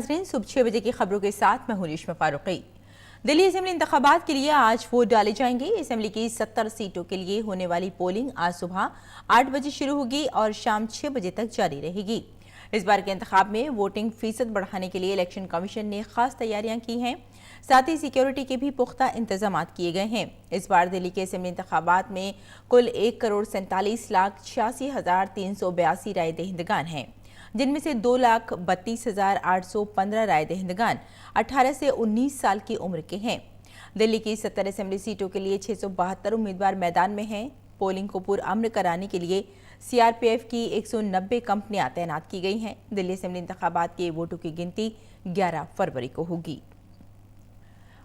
नाजरीन, सुबह 6 बजे की खबरों के साथ मैं हूं रेशमा फारूकी। दिल्ली असेंबली इंतखाबात के लिए आज वोट डाले जाएंगे। असेंबली की 70 सीटों के लिए होने वाली पोलिंग आज सुबह 8 बजे शुरू होगी और शाम 6 बजे तक जारी रहेगी। इस बार के इंतखाब में वोटिंग फीसद बढ़ाने के लिए इलेक्शन कमीशन ने खास तैयारियां की हैं। साथ ही सिक्योरिटी के भी पुख्ता इंतजाम किए गए हैं। इस बार दिल्ली के असेंबली इंतखाबात में कुल 1,47,86,382 राय दहिंदगान हैं, जिनमें से 2,32,815 राय दहिंदगान 18 से 19 साल की उम्र के हैं। दिल्ली की 70 असेंबली सीटों के लिए 672 उम्मीदवार मैदान में हैं। पोलिंग को पुरअमन कराने के लिए सीआरपीएफ की 190 कंपनियां तैनात की गई हैं। दिल्ली असेंबली इंतखाबात के वोटों की गिनती 11 फरवरी को होगी।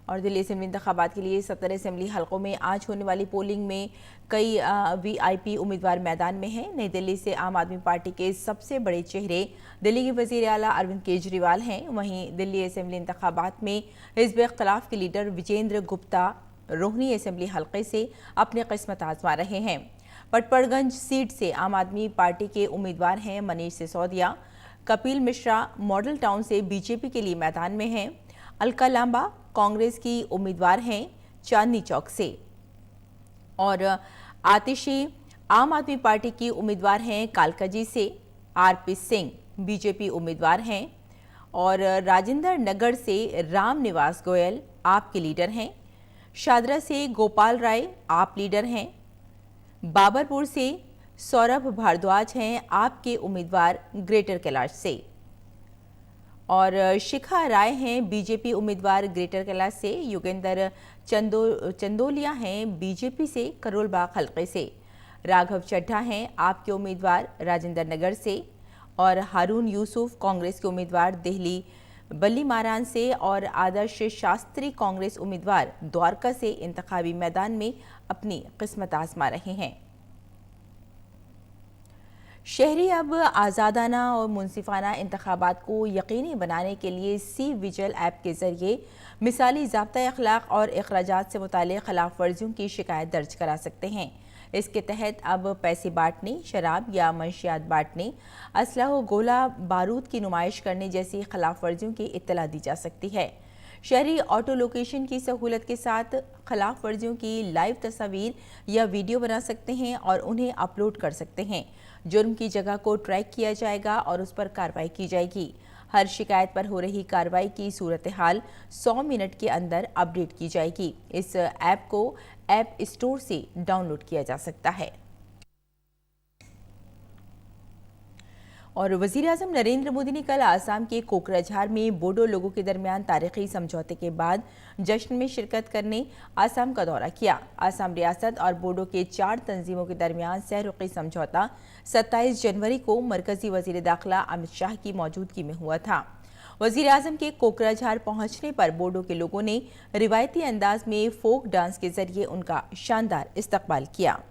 और दिल्ली असेंबली इंतखाबात के लिए 70 असेंबली हलकों में आज होने वाली पोलिंग में कई वीआईपी उम्मीदवार मैदान में हैं। नई दिल्ली से आम आदमी पार्टी के सबसे बड़े चेहरे दिल्ली के वजीर आला अरविंद केजरीवाल हैं। वहीं दिल्ली असेंबली इंतखाबात में हिज़्ब इख्तिलाफ के लीडर विजेंद्र गुप्ता रोहिणी असेंबली हलके से अपनी किस्मत आजमा रहे हैं। पटपड़गंज सीट से आम आदमी पार्टी के उम्मीदवार हैं मनीष सिसोदिया। कपिल मिश्रा मॉडल टाउन से बीजेपी के लिए मैदान में हैं। अलका लांबा कांग्रेस की उम्मीदवार हैं चांदनी चौक से। और आतिशी आम आदमी पार्टी की उम्मीदवार हैं कालकाजी से। आरपी सिंह बीजेपी उम्मीदवार हैं। और राजेंद्र नगर से राम निवास गोयल आप के लीडर हैं। शादरा से गोपाल राय आप लीडर हैं। बाबरपुर से सौरभ भारद्वाज हैं आपके उम्मीदवार ग्रेटर कैलाश से। और शिखा राय हैं बीजेपी उम्मीदवार ग्रेटर कैलाश से। योगेंद्र चंदोलिया हैं बीजेपी से करोल बाग हलके से। राघव चड्ढा हैं आपके उम्मीदवार राजेंद्र नगर से। और हारून यूसुफ कांग्रेस के उम्मीदवार दिल्ली बल्ली मारान से। और आदर्श शास्त्री कांग्रेस उम्मीदवार द्वारका से इंतखाबी मैदान में अपनी किस्मत आजमा रहे हैं। शहरी अब आज़ादाना और मुनसिफाना इंतखाबात को यकीनी बनाने के लिए सी विजिल ऐप के जरिए मिसाली ज़ाब्ता अखलाक और अखराजात से मुताल्लिक़ खिलाफ वर्जियों की शिकायत दर्ज करा सकते हैं। इसके तहत अब पैसे बांटने, शराब या मंशियात बांटने, असलहा गोला बारूद की नुमाइश करने जैसी खिलाफ वर्जियों की इत्तला दी जा सकती है। शहरी ऑटो लोकेशन की सहूलत के साथ खिलाफ वर्जियों की लाइव तस्वीर या वीडियो बना सकते हैं और उन्हें अपलोड कर सकते हैं। जुर्म की जगह को ट्रैक किया जाएगा और उस पर कार्रवाई की जाएगी। हर शिकायत पर हो रही कार्रवाई की सूरत हाल 100 मिनट के अंदर अपडेट की जाएगी। इस ऐप को ऐप स्टोर से डाउनलोड किया जा सकता है। और वज़ीर-ए-आज़म नरेंद्र मोदी ने कल आसाम के कोकराझार में बोडो लोगों के दरमियान तारीखी समझौते के बाद जश्न में शिरकत करने आसाम का दौरा किया। आसाम रियासत और बोडो के 4 तंजीमों के दरमियान सहरुखी समझौता 27 जनवरी को मरकजी वज़ीर दाखिला अमित शाह की मौजूदगी में हुआ था। वज़ीर-ए-आज़म के कोकराझार पहुंचने पर बोडो के लोगों ने रिवायती अंदाज में फोक डांस के जरिए उनका शानदार इस्तकबाल किया।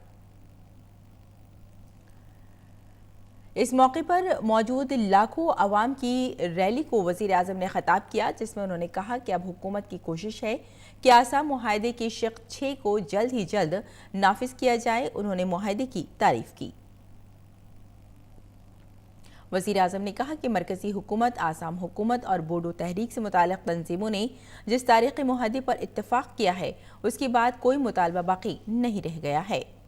इस मौके पर मौजूद लाखों अवाम की रैली को वज़ीर-ए-आज़म ने खिताब किया, जिसमें उन्होंने कहा कि अब हुकूमत की कोशिश है कि आसाम मुआहदे के शिक 6 को जल्द ही जल्द नाफिज किया जाए। उन्होंने मुआहदे की तारीफ की। वज़ीर-ए-आज़म ने कहा कि मरकजी हुकूमत, आसाम हुकूमत और बोडो तहरीक से मुताल्लिक़ तंजीमों ने जिस तारीख़ी मुआहदे पर इत्तफ़ाक़ किया है, उसके बाद कोई मुतालबा बाकी नहीं रह गया है।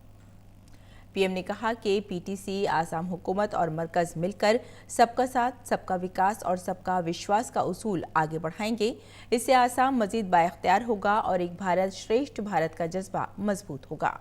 पीएम ने कहा कि पीटीसी, आसाम हुकूमत और मरकज़ मिलकर सबका साथ, सबका विकास और सबका विश्वास का उसूल आगे बढ़ाएंगे। इससे आसाम मज़ीद बाइख्तियार होगा और एक भारत श्रेष्ठ भारत का जज्बा मजबूत होगा।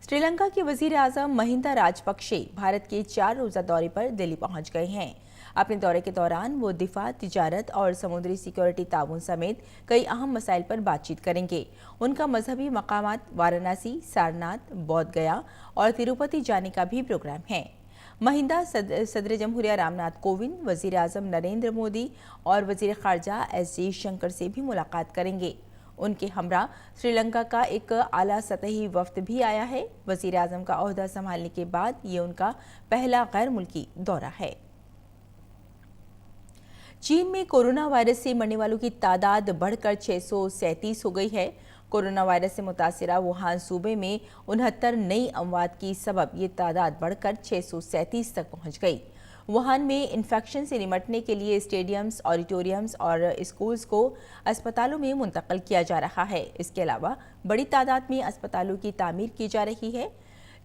श्रीलंका के वज़ीर-ए-आज़म महिंदा राजपक्षे भारत के 4 रोज़ा दौरे पर दिल्ली पहुंच गए हैं। अपने दौरे के दौरान वो दिफा, तिजारत और समुद्री सिक्योरिटी ताउन समेत कई अहम मसाइल पर बातचीत करेंगे। उनका मजहबी मकामात वाराणसी, सारनाथ, बोध गया और तिरुपति जाने का भी प्रोग्राम है। महिंदा सदर जमहूरिया रामनाथ कोविंद, वज़ीर-ए-आज़म नरेंद्र मोदी और वज़ीर ख़ारजा एस जयशंकर से भी मुलाकात करेंगे। उनके हमरा श्रीलंका का एक आला सतही वफ्द भी आया है। वज़ीर-ए-आज़म का ओहदा संभालने के बाद ये उनका पहला गैर मुल्की दौरा है। चीन में कोरोना वायरस से मरने वालों की तादाद बढ़कर 637 हो गई है। कोरोना वायरस से मुतासिरा वुहान सूबे में 69 नई अमवात की सबब ये तादाद बढ़कर 637 तक पहुंच गई। वुहान में इन्फेक्शन से निपटने के लिए स्टेडियम्स, ऑडिटोरियम्स और स्कूल्स को अस्पतालों में मुंतकिल किया जा रहा है। इसके अलावा बड़ी तादाद में अस्पतालों की तामीर की जा रही है।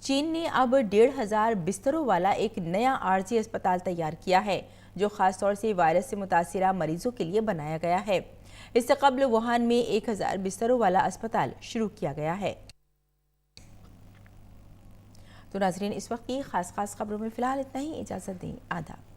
चीन ने अब 1500 बिस्तरों वाला एक नया आरजी अस्पताल तैयार किया है, जो खासतौर से वायरस से मुतासिरा मरीजों के लिए बनाया गया है। इससे कबल वुहान में 1000 बिस्तरों वाला अस्पताल शुरू किया गया है। तो नाज़रीन, इस वक्त की खास खबरों में फिलहाल इतना ही। इजाज़त दें। आदाब।